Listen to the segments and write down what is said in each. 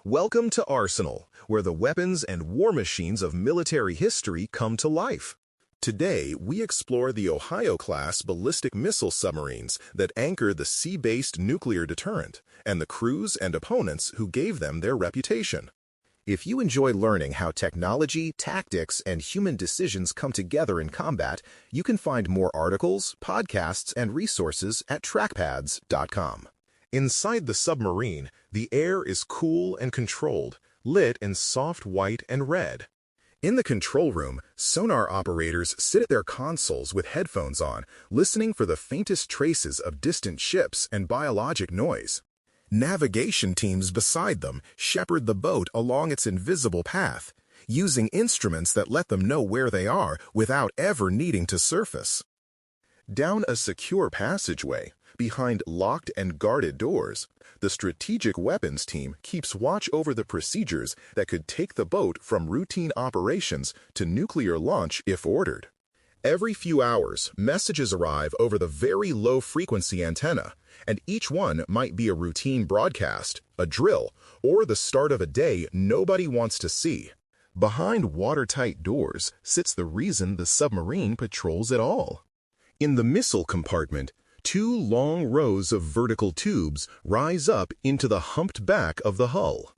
Welcome to Arsenal, where the weapons and war machines of military history come to life. Today, we explore the Ohio-class ballistic missile submarines that anchor the Sea-Based Nuclear Deterrent and the crews and opponents who gave them their reputation. If you enjoy learning how technology, tactics, and human decisions come together in combat, you can find more articles, podcasts, and resources at trackpads.com. Inside the submarine, the air is cool and controlled, lit in soft white and red. In the control room, sonar operators sit at their consoles with headphones on, listening for the faintest traces of distant ships and biologic noise. Navigation teams beside them shepherd the boat along its invisible path, using instruments that let them know where they are without ever needing to surface. Down a secure passageway, behind locked and guarded doors, the strategic weapons team keeps watch over the procedures that could take the boat from routine operations to nuclear launch if ordered. Every few hours, messages arrive over the very low-frequency antenna, and each one might be a routine broadcast, a drill, or the start of a day nobody wants to see. Behind watertight doors sits the reason the submarine patrols at all. In the missile compartment, two long rows of vertical tubes rise up into the humped back of the hull.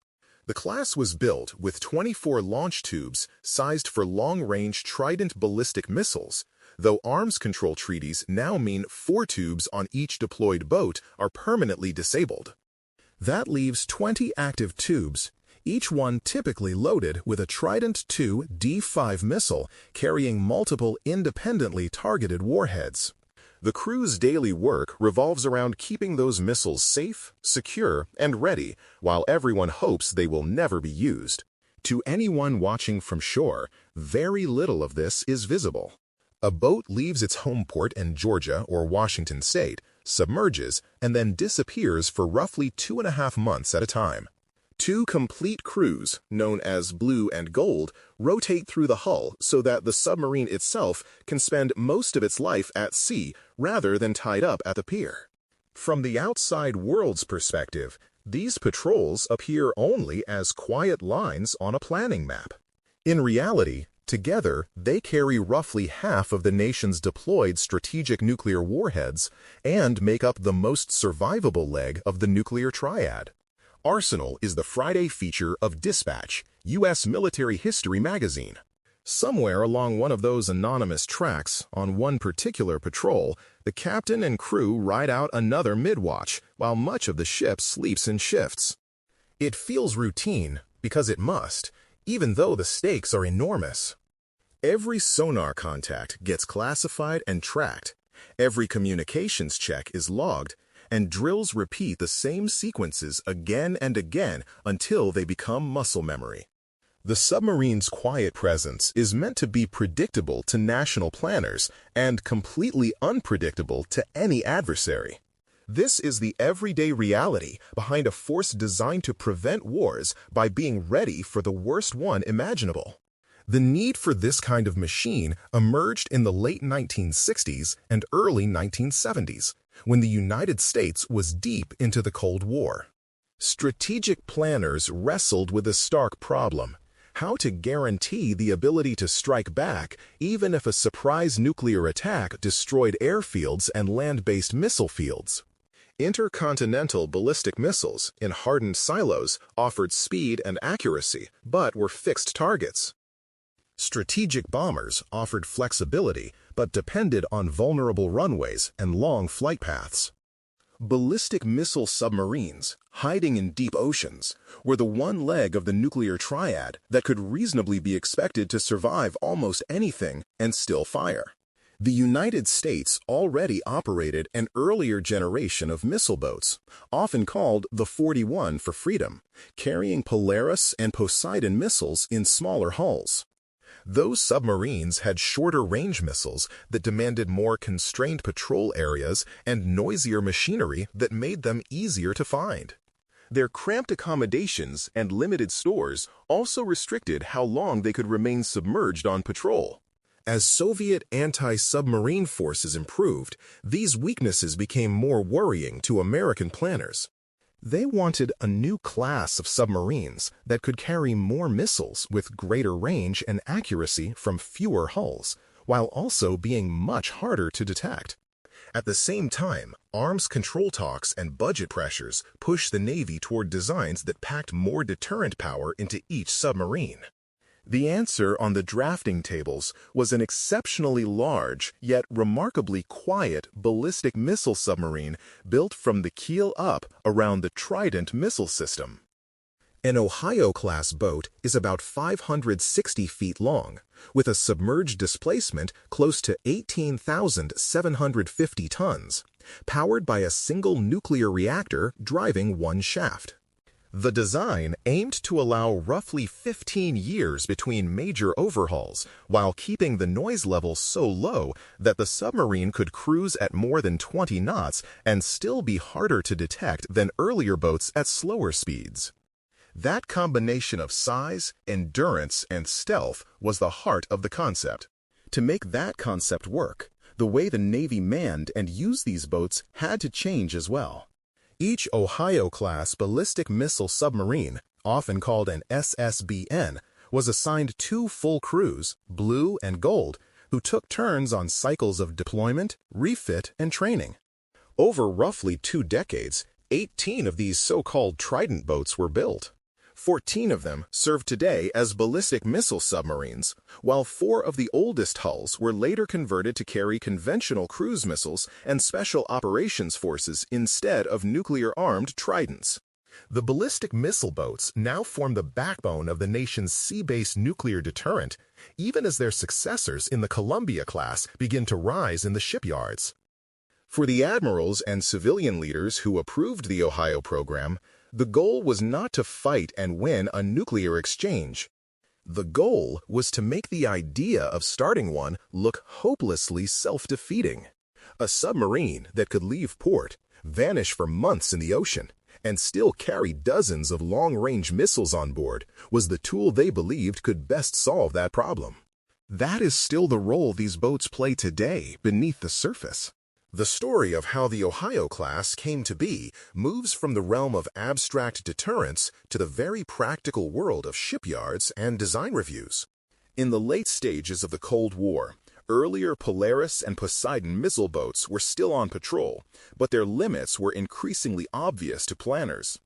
The class was built with 24 launch tubes sized for long-range Trident ballistic missiles, though arms control treaties now mean 4 tubes on each deployed boat are permanently disabled. That leaves 20 active tubes, each one typically loaded with a Trident II D5 missile carrying multiple independently targeted warheads. The crew's daily work revolves around keeping those missiles safe, secure, and ready, while everyone hopes they will never be used. To anyone watching from shore, very little of this is visible. A boat leaves its home port in Georgia or Washington State, submerges, and then disappears for roughly 2.5 months at a time. 2 complete crews, known as Blue and Gold, rotate through the hull so that the submarine itself can spend most of its life at sea rather than tied up at the pier. From the outside world's perspective, these patrols appear only as quiet lines on a planning map. In reality, together, they carry roughly half of the nation's deployed strategic nuclear warheads and make up the most survivable leg of the nuclear triad. Arsenal is the Friday feature of Dispatch, U.S. Military History magazine. Somewhere along one of those anonymous tracks, on one particular patrol, the captain and crew ride out another mid-watch, while much of the ship sleeps in shifts. It feels routine, because it must, even though the stakes are enormous. Every sonar contact gets classified and tracked, every communications check is logged, and drills repeat the same sequences again and again until they become muscle memory. The submarine's quiet presence is meant to be predictable to national planners and completely unpredictable to any adversary. This is the everyday reality behind a force designed to prevent wars by being ready for the worst one imaginable. The need for this kind of machine emerged in the late 1960s and early 1970s, when the United States was deep into the Cold War. Strategic planners wrestled with a stark problem: how to guarantee the ability to strike back even if a surprise nuclear attack destroyed airfields and land-based missile fields. Intercontinental ballistic missiles in hardened silos offered speed and accuracy, but were fixed targets. Strategic bombers offered flexibility, but depended on vulnerable runways and long flight paths. Ballistic missile submarines, hiding in deep oceans, were the one leg of the nuclear triad that could reasonably be expected to survive almost anything and still fire. The United States already operated an earlier generation of missile boats, often called the 41 for freedom, carrying Polaris and Poseidon missiles in smaller hulls. Those submarines had shorter range missiles that demanded more constrained patrol areas and noisier machinery that made them easier to find. Their cramped accommodations and limited stores also restricted how long they could remain submerged on patrol. As Soviet anti-submarine forces improved, these weaknesses became more worrying to American planners. They wanted a new class of submarines that could carry more missiles with greater range and accuracy from fewer hulls, while also being much harder to detect. At the same time, arms control talks and budget pressures pushed the Navy toward designs that packed more deterrent power into each submarine. The answer on the drafting tables was an exceptionally large, yet remarkably quiet ballistic missile submarine built from the keel up around the Trident missile system. An Ohio-class boat is about 560 feet long, with a submerged displacement close to 18,750 tons, powered by a single nuclear reactor driving one shaft. The design aimed to allow roughly 15 years between major overhauls while keeping the noise level so low that the submarine could cruise at more than 20 knots and still be harder to detect than earlier boats at slower speeds. That combination of size, endurance, and stealth was the heart of the concept. To make that concept work, the way the Navy manned and used these boats had to change as well. Each Ohio-class ballistic missile submarine, often called an SSBN, was assigned 2 full crews, blue and gold, who took turns on cycles of deployment, refit, and training. Over roughly 2 decades, 18 of these so-called Trident boats were built. 14 of them serve today as ballistic missile submarines, while 4 of the oldest hulls were later converted to carry conventional cruise missiles and special operations forces instead of nuclear-armed Tridents. The ballistic missile boats now form the backbone of the nation's sea-based nuclear deterrent, even as their successors in the Columbia class begin to rise in the shipyards. For the admirals and civilian leaders who approved the Ohio program, the goal was not to fight and win a nuclear exchange. The goal was to make the idea of starting one look hopelessly self-defeating. A submarine that could leave port, vanish for months in the ocean, and still carry dozens of long-range missiles on board was the tool they believed could best solve that problem. That is still the role these boats play today beneath the surface. The story of how the Ohio class came to be moves from the realm of abstract deterrence to the very practical world of shipyards and design reviews. In the late stages of the Cold War, earlier Polaris and Poseidon missile boats were still on patrol, but their limits were increasingly obvious to planners.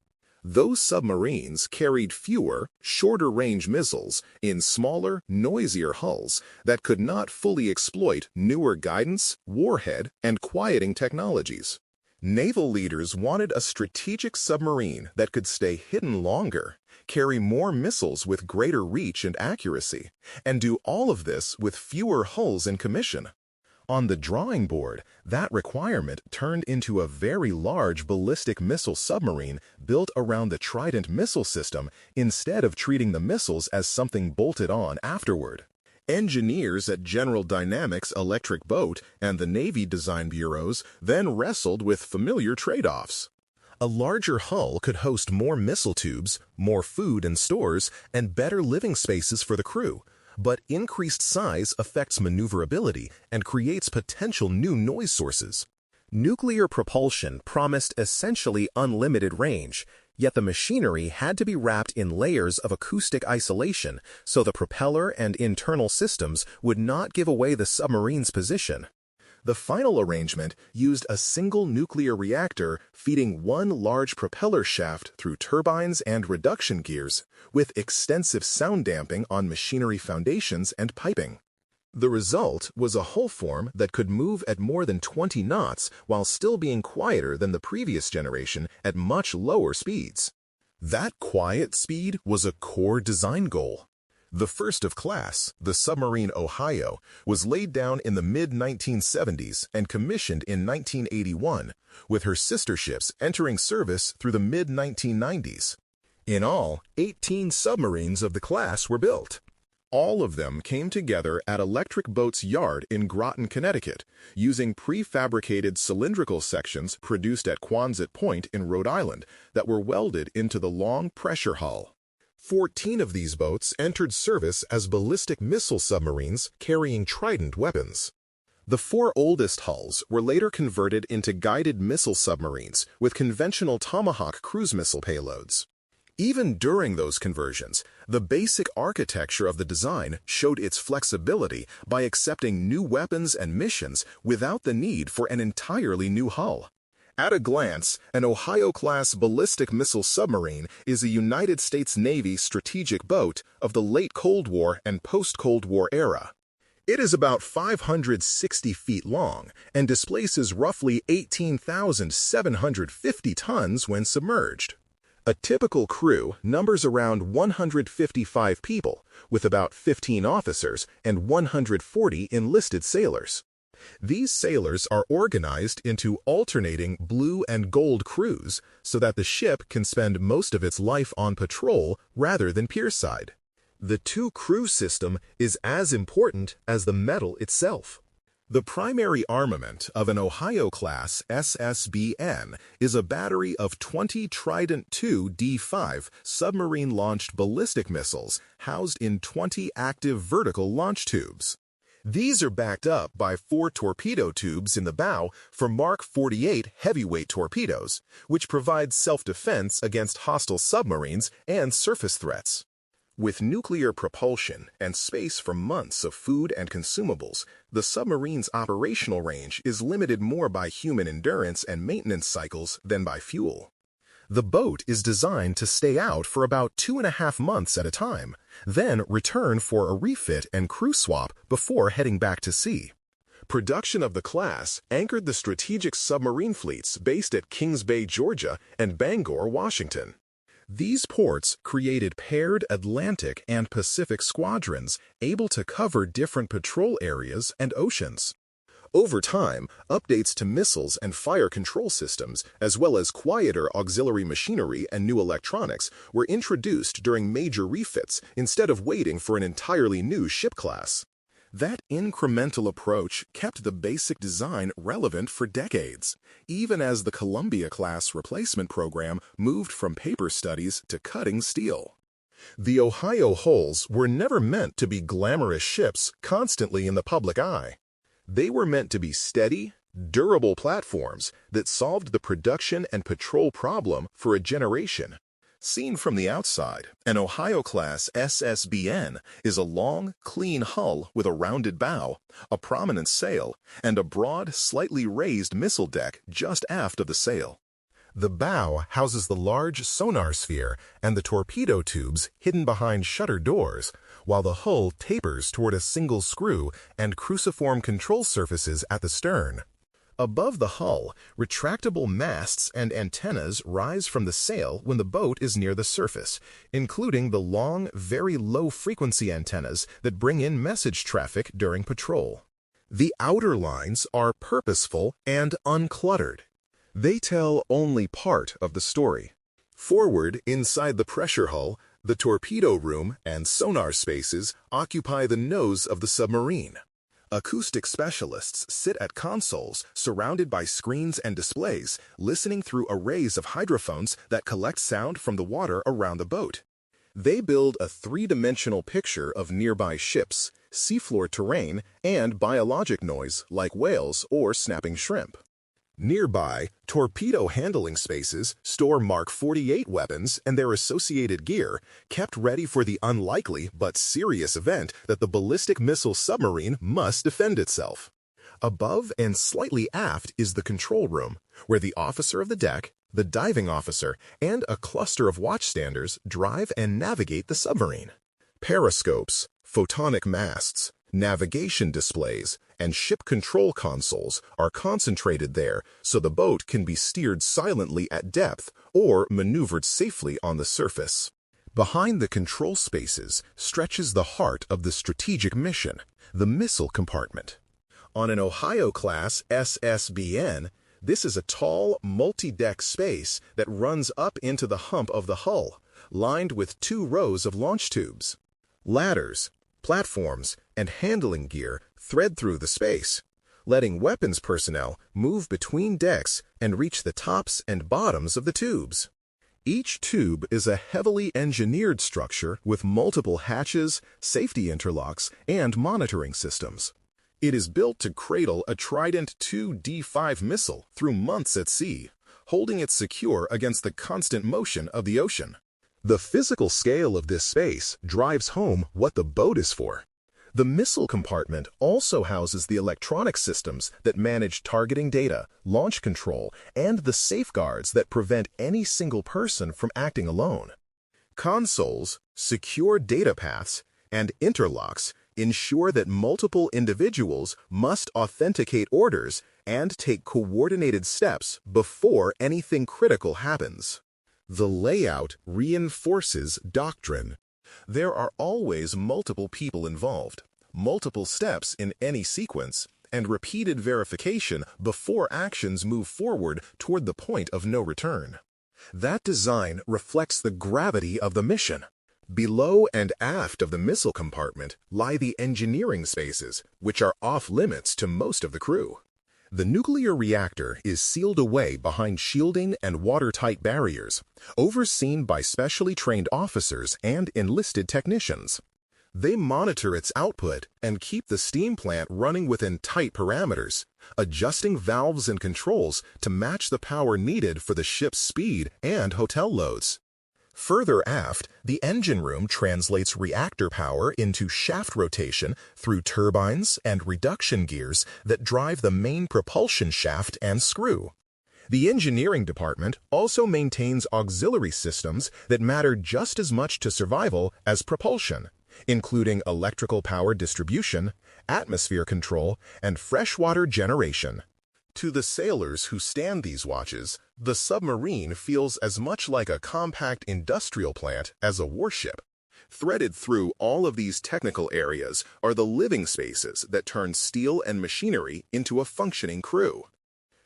Those submarines carried fewer, shorter-range missiles in smaller, noisier hulls that could not fully exploit newer guidance, warhead, and quieting technologies. Naval leaders wanted a strategic submarine that could stay hidden longer, carry more missiles with greater reach and accuracy, and do all of this with fewer hulls in commission. On the drawing board, that requirement turned into a very large ballistic missile submarine built around the Trident missile system instead of treating the missiles as something bolted on afterward. Engineers at General Dynamics Electric Boat and the Navy design bureaus then wrestled with familiar trade-offs. A larger hull could host more missile tubes, more food and stores, and better living spaces for the crew. But increased size affects maneuverability and creates potential new noise sources. Nuclear propulsion promised essentially unlimited range, yet the machinery had to be wrapped in layers of acoustic isolation so the propeller and internal systems would not give away the submarine's position. The final arrangement used a single nuclear reactor feeding one large propeller shaft through turbines and reduction gears, with extensive sound damping on machinery foundations and piping. The result was a hull form that could move at more than 20 knots while still being quieter than the previous generation at much lower speeds. That quiet speed was a core design goal. The first of class, the submarine Ohio, was laid down in the mid-1970s and commissioned in 1981, with her sister ships entering service through the mid-1990s. In all, 18 submarines of the class were built. All of them came together at Electric Boat's yard in Groton, Connecticut, using prefabricated cylindrical sections produced at Quonset Point in Rhode Island that were welded into the long pressure hull. 14 of these boats entered service as ballistic missile submarines carrying Trident weapons. The four oldest hulls were later converted into guided missile submarines with conventional Tomahawk cruise missile payloads. Even during those conversions, the basic architecture of the design showed its flexibility by accepting new weapons and missions without the need for an entirely new hull. At a glance, an Ohio-class ballistic missile submarine is a United States Navy strategic boat of the late Cold War and post-Cold War era. It is about 560 feet long and displaces roughly 18,750 tons when submerged. A typical crew numbers around 155 people, with about 15 officers and 140 enlisted sailors. These sailors are organized into alternating blue and gold crews so that the ship can spend most of its life on patrol rather than pierside. The two-crew system is as important as the metal itself. The primary armament of an Ohio-class SSBN is a battery of 20 Trident II D5 submarine-launched ballistic missiles housed in 20 active vertical launch tubes. These are backed up by 4 torpedo tubes in the bow for Mark 48 heavyweight torpedoes, which provide self-defense against hostile submarines and surface threats. With nuclear propulsion and space for months of food and consumables, the submarine's operational range is limited more by human endurance and maintenance cycles than by fuel. The boat is designed to stay out for about 2.5 months at a time, then return for a refit and crew swap before heading back to sea. Production of the class anchored the strategic submarine fleets based at Kings Bay, Georgia, and Bangor, Washington. These ports created paired Atlantic and Pacific squadrons able to cover different patrol areas and oceans. Over time, updates to missiles and fire control systems, as well as quieter auxiliary machinery and new electronics, were introduced during major refits instead of waiting for an entirely new ship class. That incremental approach kept the basic design relevant for decades, even as the Columbia-class replacement program moved from paper studies to cutting steel. The Ohio hulls were never meant to be glamorous ships constantly in the public eye. They were meant to be steady, durable platforms that solved the production and patrol problem for a generation. Seen from the outside, an Ohio-class SSBN is a long, clean hull with a rounded bow, a prominent sail, and a broad, slightly raised missile deck just aft of the sail. The bow houses the large sonar sphere and the torpedo tubes hidden behind shutter doors, while the hull tapers toward a single screw and cruciform control surfaces at the stern. Above the hull, retractable masts and antennas rise from the sail when the boat is near the surface, including the long, very low-frequency antennas that bring in message traffic during patrol. The outer lines are purposeful and uncluttered. They tell only part of the story. Forward, inside the pressure hull, the torpedo room and sonar spaces occupy the nose of the submarine. Acoustic specialists sit at consoles surrounded by screens and displays, listening through arrays of hydrophones that collect sound from the water around the boat. They build a three-dimensional picture of nearby ships, seafloor terrain, and biologic noise like whales or snapping shrimp. Nearby, torpedo handling spaces store Mark 48 weapons and their associated gear, kept ready for the unlikely but serious event that the ballistic missile submarine must defend itself. Above and slightly aft is the control room, where the officer of the deck, the diving officer, and a cluster of watchstanders drive and navigate the submarine. Periscopes, photonic masts, navigation displays, and ship control consoles are concentrated there so the boat can be steered silently at depth or maneuvered safely on the surface. Behind the control spaces stretches the heart of the strategic mission, the missile compartment. On an Ohio-class SSBN, this is a tall, multi-deck space that runs up into the hump of the hull, lined with 2 rows of launch tubes. Ladders, platforms, and handling gear thread through the space, letting weapons personnel move between decks and reach the tops and bottoms of the tubes. Each tube is a heavily engineered structure with multiple hatches, safety interlocks, and monitoring systems. It is built to cradle a Trident II D5 missile through months at sea, holding it secure against the constant motion of the ocean. The physical scale of this space drives home what the boat is for. The missile compartment also houses the electronic systems that manage targeting data, launch control, and the safeguards that prevent any single person from acting alone. Consoles, secure data paths, and interlocks ensure that multiple individuals must authenticate orders and take coordinated steps before anything critical happens. The layout reinforces doctrine. There are always multiple people involved, multiple steps in any sequence, and repeated verification before actions move forward toward the point of no return. That design reflects the gravity of the mission. Below and aft of the missile compartment lie the engineering spaces, which are off-limits to most of the crew. The nuclear reactor is sealed away behind shielding and watertight barriers, overseen by specially trained officers and enlisted technicians. They monitor its output and keep the steam plant running within tight parameters, adjusting valves and controls to match the power needed for the ship's speed and hotel loads. Further aft, the engine room translates reactor power into shaft rotation through turbines and reduction gears that drive the main propulsion shaft and screw. The engineering department also maintains auxiliary systems that matter just as much to survival as propulsion, including electrical power distribution, atmosphere control, and freshwater generation. To the sailors who stand these watches, the submarine feels as much like a compact industrial plant as a warship. Threaded through all of these technical areas are the living spaces that turn steel and machinery into a functioning crew.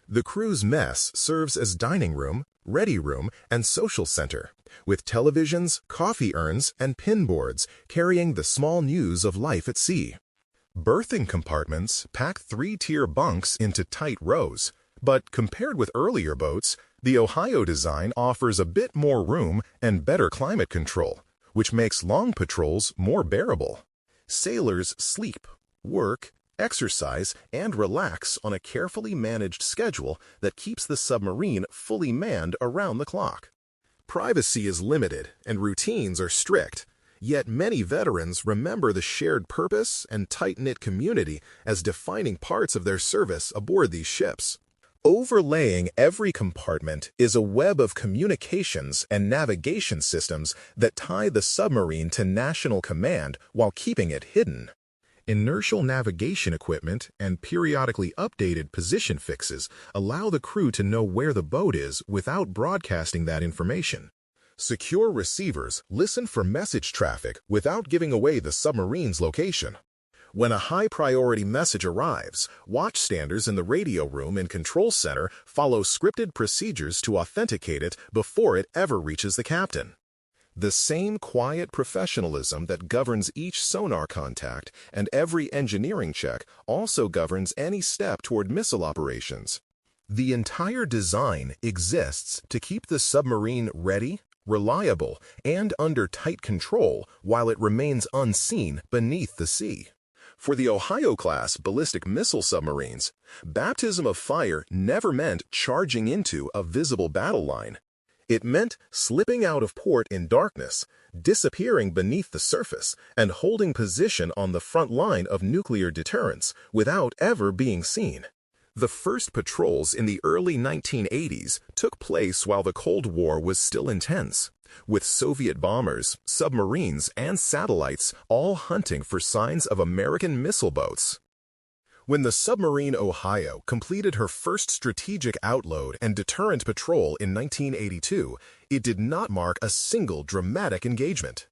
The crew's mess serves as dining room, ready room, and social center, with televisions, coffee urns, and pin boards carrying the small news of life at sea. Berthing compartments pack three-tier bunks into tight rows, but compared with earlier boats, the Ohio design offers a bit more room and better climate control, which makes long patrols more bearable. Sailors sleep, work, exercise, and relax on a carefully managed schedule that keeps the submarine fully manned around the clock. Privacy is limited and routines are strict, yet many veterans remember the shared purpose and tight-knit community as defining parts of their service aboard these ships. Overlaying every compartment is a web of communications and navigation systems that tie the submarine to national command while keeping it hidden. Inertial navigation equipment and periodically updated position fixes allow the crew to know where the boat is without broadcasting that information. Secure receivers listen for message traffic without giving away the submarine's location. When a high-priority message arrives, watchstanders in the radio room and control center follow scripted procedures to authenticate it before it ever reaches the captain. The same quiet professionalism that governs each sonar contact and every engineering check also governs any step toward missile operations. The entire design exists to keep the submarine ready, reliable, and under tight control while it remains unseen beneath the sea. For the Ohio-class ballistic missile submarines, baptism of fire never meant charging into a visible battle line. It meant slipping out of port in darkness, disappearing beneath the surface, and holding position on the front line of nuclear deterrence without ever being seen. The first patrols in the early 1980s took place while the Cold War was still intense, with Soviet bombers, submarines, and satellites all hunting for signs of American missile boats. When the submarine Ohio completed her first strategic outload and deterrent patrol in 1982, it did not mark a single dramatic engagement.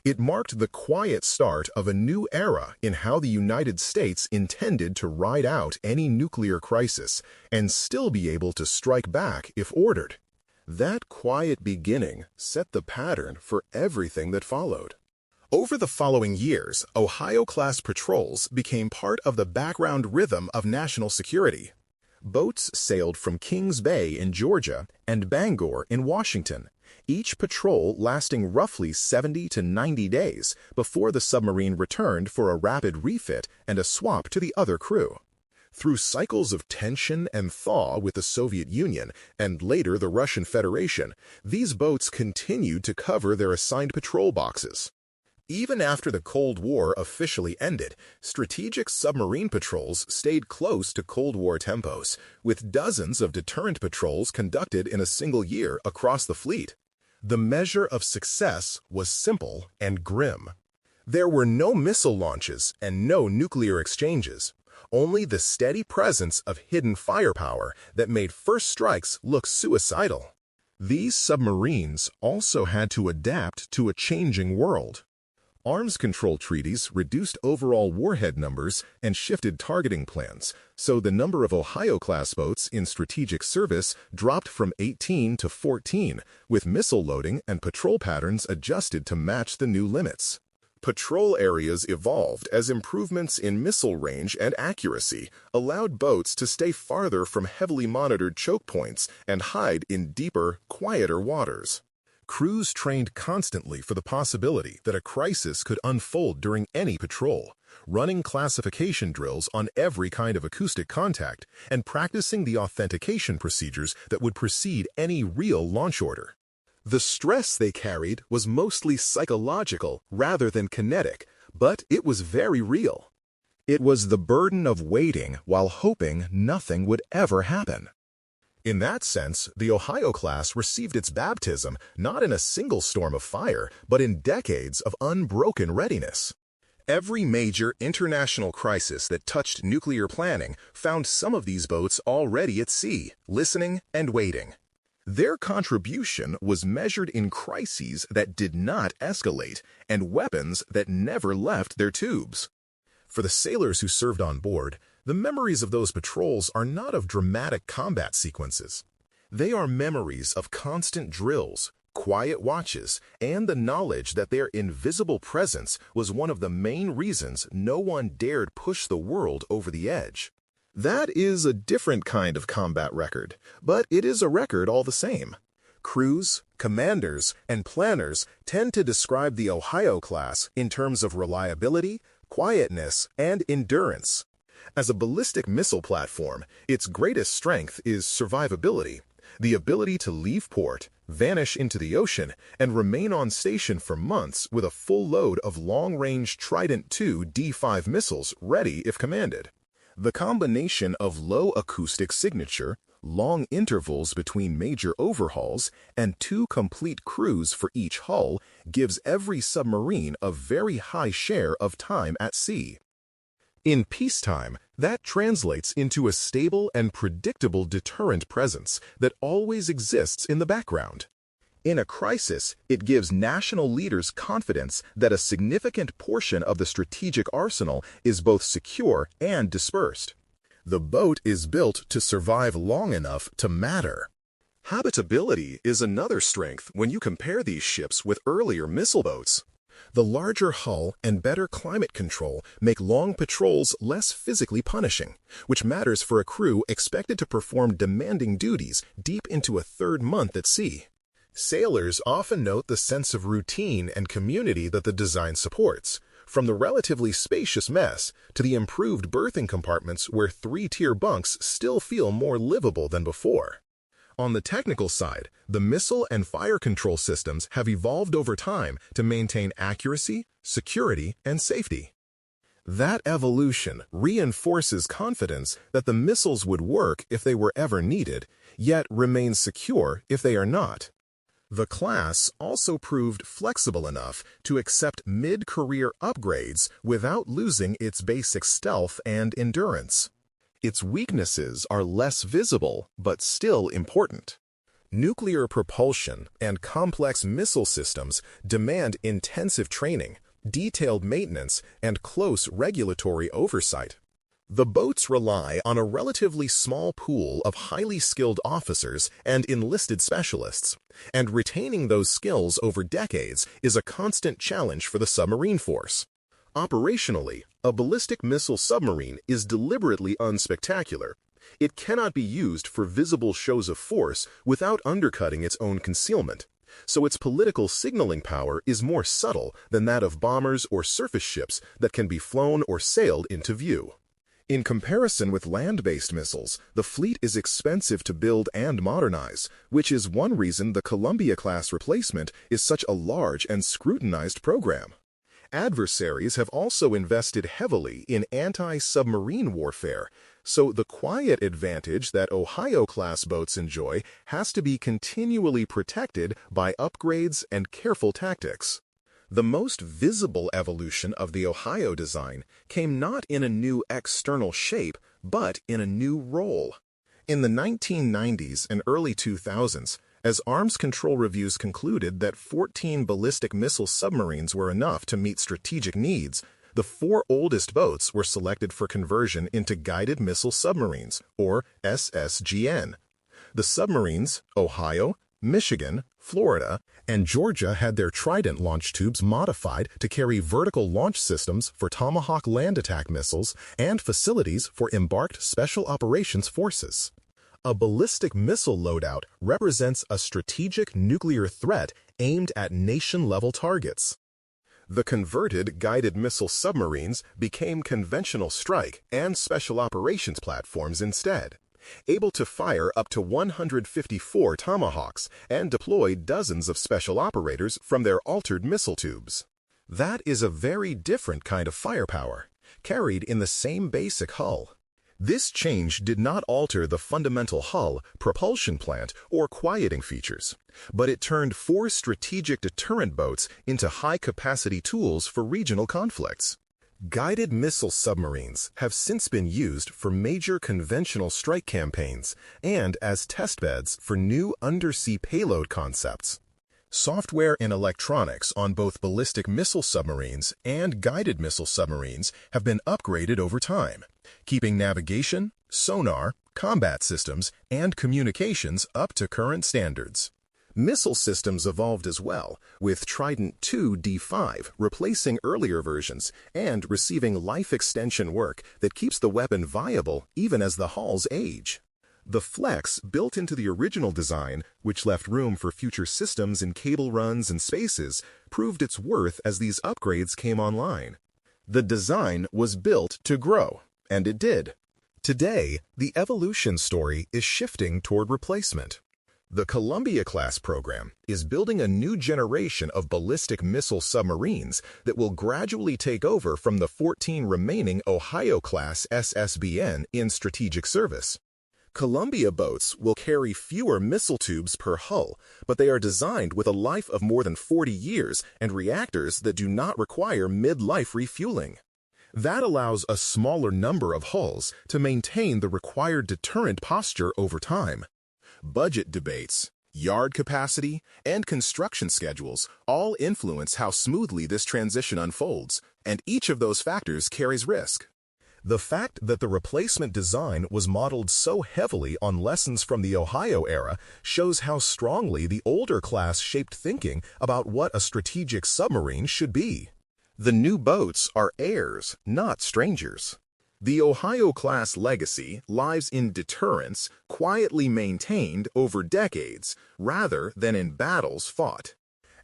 It marked the quiet start of a new era in how the United States intended to ride out any nuclear crisis and still be able to strike back if ordered. That quiet beginning set the pattern for everything that followed. Over the following years, Ohio-class patrols became part of the background rhythm of national security. Boats sailed from Kings Bay in Georgia and Bangor in Washington, each patrol lasting roughly 70 to 90 days before the submarine returned for a rapid refit and a swap to the other crew. Through cycles of tension and thaw with the Soviet Union and later the Russian Federation, these boats continued to cover their assigned patrol boxes. Even after the Cold War officially ended, strategic submarine patrols stayed close to Cold War tempos, with dozens of deterrent patrols conducted in a single year across the fleet. The measure of success was simple and grim. There were no missile launches and no nuclear exchanges, only the steady presence of hidden firepower that made first strikes look suicidal. These submarines also had to adapt to a changing world. Arms control treaties reduced overall warhead numbers and shifted targeting plans, so the number of Ohio-class boats in strategic service dropped from 18 to 14, with missile loading and patrol patterns adjusted to match the new limits. Patrol areas evolved as improvements in missile range and accuracy allowed boats to stay farther from heavily monitored choke points and hide in deeper, quieter waters. Crews trained constantly for the possibility that a crisis could unfold during any patrol, running classification drills on every kind of acoustic contact and practicing the authentication procedures that would precede any real launch order. The stress they carried was mostly psychological rather than kinetic, but it was very real. It was the burden of waiting while hoping nothing would ever happen. In that sense, the Ohio class received its baptism not in a single storm of fire, but in decades of unbroken readiness. Every major international crisis that touched nuclear planning found some of these boats already at sea, listening and waiting. Their contribution was measured in crises that did not escalate and weapons that never left their tubes. For the sailors who served on board, the memories of those patrols are not of dramatic combat sequences. They are memories of constant drills, quiet watches, and the knowledge that their invisible presence was one of the main reasons no one dared push the world over the edge. That is a different kind of combat record, but it is a record all the same. Crews, commanders, and planners tend to describe the Ohio class in terms of reliability, quietness, and endurance. As a ballistic missile platform, its greatest strength is survivability, the ability to leave port, vanish into the ocean, and remain on station for months with a full load of long-range Trident II D5 missiles ready if commanded. The combination of low acoustic signature, long intervals between major overhauls, and 2 complete crews for each hull gives every submarine a very high share of time at sea. In peacetime, that translates into a stable and predictable deterrent presence that always exists in the background. In a crisis, it gives national leaders confidence that a significant portion of the strategic arsenal is both secure and dispersed. The boat is built to survive long enough to matter. Habitability is another strength when you compare these ships with earlier missile boats. The larger hull and better climate control make long patrols less physically punishing, which matters for a crew expected to perform demanding duties deep into a third month at sea. Sailors often note the sense of routine and community that the design supports, from the relatively spacious mess to the improved berthing compartments where 3-tier bunks still feel more livable than before. On the technical side, the missile and fire control systems have evolved over time to maintain accuracy, security, and safety. That evolution reinforces confidence that the missiles would work if they were ever needed, yet remain secure if they are not. The class also proved flexible enough to accept mid-career upgrades without losing its basic stealth and endurance. Its weaknesses are less visible, but still important. Nuclear propulsion and complex missile systems demand intensive training, detailed maintenance, and close regulatory oversight. The boats rely on a relatively small pool of highly skilled officers and enlisted specialists, and retaining those skills over decades is a constant challenge for the submarine force. Operationally, a ballistic missile submarine is deliberately unspectacular. It cannot be used for visible shows of force without undercutting its own concealment, so its political signaling power is more subtle than that of bombers or surface ships that can be flown or sailed into view. In comparison with land-based missiles, the fleet is expensive to build and modernize, which is one reason the Columbia-class replacement is such a large and scrutinized program. Adversaries have also invested heavily in anti-submarine warfare, so the quiet advantage that Ohio-class boats enjoy has to be continually protected by upgrades and careful tactics. The most visible evolution of the Ohio design came not in a new external shape, but in a new role. In the 1990s and early 2000s, as arms control reviews concluded that 14 ballistic missile submarines were enough to meet strategic needs, the 4 oldest boats were selected for conversion into guided missile submarines, or SSGN. The submarines, Ohio, Michigan, Florida, and Georgia had their Trident launch tubes modified to carry vertical launch systems for Tomahawk land attack missiles and facilities for embarked Special Operations Forces. A ballistic missile loadout represents a strategic nuclear threat aimed at nation-level targets. The converted guided missile submarines became conventional strike and special operations platforms instead, able to fire up to 154 Tomahawks and deploy dozens of special operators from their altered missile tubes. That is a very different kind of firepower, carried in the same basic hull. This change did not alter the fundamental hull, propulsion plant, or quieting features, but it turned 4 strategic deterrent boats into high-capacity tools for regional conflicts. Guided missile submarines have since been used for major conventional strike campaigns and as testbeds for new undersea payload concepts. Software and electronics on both ballistic missile submarines and guided missile submarines have been upgraded over time, keeping navigation, sonar, combat systems, and communications up to current standards. Missile systems evolved as well, with Trident II D5 replacing earlier versions and receiving life extension work that keeps the weapon viable even as the hulls age. The flex built into the original design, which left room for future systems in cable runs and spaces, proved its worth as these upgrades came online. The design was built to grow, and it did. Today, the evolution story is shifting toward replacement. The Columbia-class program is building a new generation of ballistic missile submarines that will gradually take over from the 14 remaining Ohio-class SSBN in strategic service. Columbia boats will carry fewer missile tubes per hull, but they are designed with a life of more than 40 years and reactors that do not require mid-life refueling. That allows a smaller number of hulls to maintain the required deterrent posture over time. Budget debates, yard capacity, and construction schedules all influence how smoothly this transition unfolds, and each of those factors carries risk. The fact that the replacement design was modeled so heavily on lessons from the Ohio era shows how strongly the older class shaped thinking about what a strategic submarine should be. The new boats are heirs, not strangers. The Ohio-class legacy lies in deterrence quietly maintained over decades rather than in battles fought.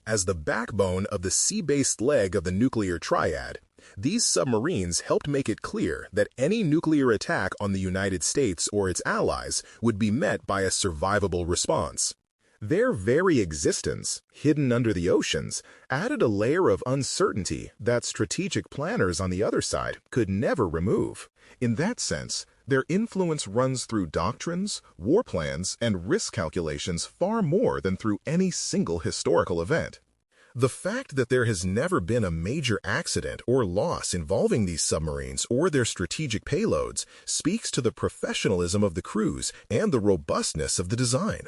As the backbone of the sea-based leg of the nuclear triad, these submarines helped make it clear that any nuclear attack on the United States or its allies would be met by a survivable response. Their very existence, hidden under the oceans, added a layer of uncertainty that strategic planners on the other side could never remove. In that sense, their influence runs through doctrines, war plans, and risk calculations far more than through any single historical event. The fact that there has never been a major accident or loss involving these submarines or their strategic payloads speaks to the professionalism of the crews and the robustness of the design.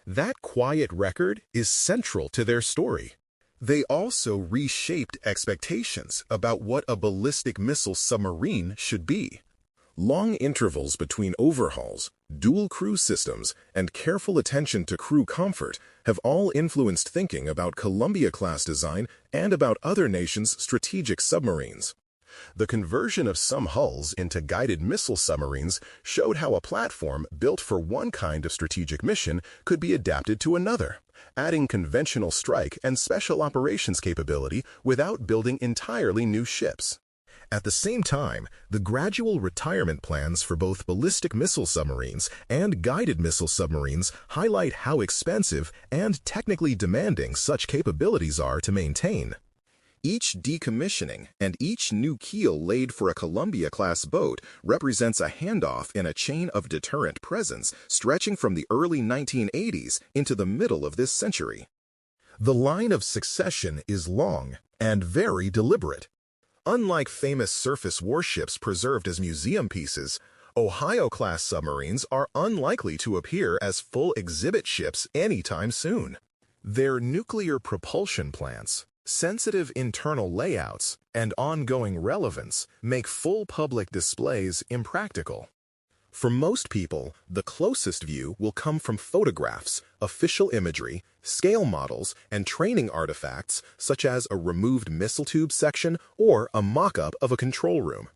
That quiet record is central to their story. They also reshaped expectations about what a ballistic missile submarine should be. Long intervals between overhauls, dual crew systems, and careful attention to crew comfort have all influenced thinking about Columbia-class design and about other nations' strategic submarines. The conversion of some hulls into guided missile submarines showed how a platform built for one kind of strategic mission could be adapted to another, adding conventional strike and special operations capability without building entirely new ships. At the same time, the gradual retirement plans for both ballistic missile submarines and guided missile submarines highlight how expensive and technically demanding such capabilities are to maintain. Each decommissioning and each new keel laid for a Columbia-class boat represents a handoff in a chain of deterrent presence stretching from the early 1980s into the middle of this century. The line of succession is long and very deliberate. Unlike famous surface warships preserved as museum pieces, Ohio-class submarines are unlikely to appear as full exhibit ships anytime soon. Their nuclear propulsion plants, sensitive internal layouts, and ongoing relevance make full public displays impractical. For most people, the closest view will come from photographs, official imagery, scale models, and training artifacts such as a removed missile tube section or a mock-up of a control room.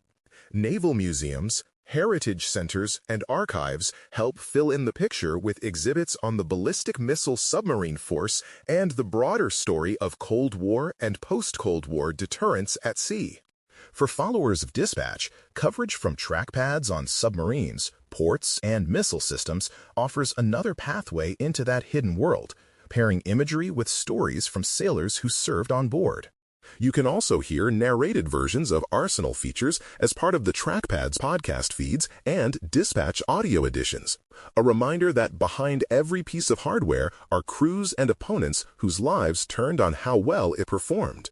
Naval museums, heritage centers, and archives help fill in the picture with exhibits on the ballistic missile submarine force and the broader story of Cold War and post-Cold War deterrence at sea. For followers of dispatch, coverage from trackpads on submarines, ports, and missile systems offers another pathway into that hidden world, pairing imagery with stories from sailors who served on board. You can also hear narrated versions of Arsenal features as part of the Trackpads podcast feeds and Dispatch audio editions, a reminder that behind every piece of hardware are crews and opponents whose lives turned on how well it performed.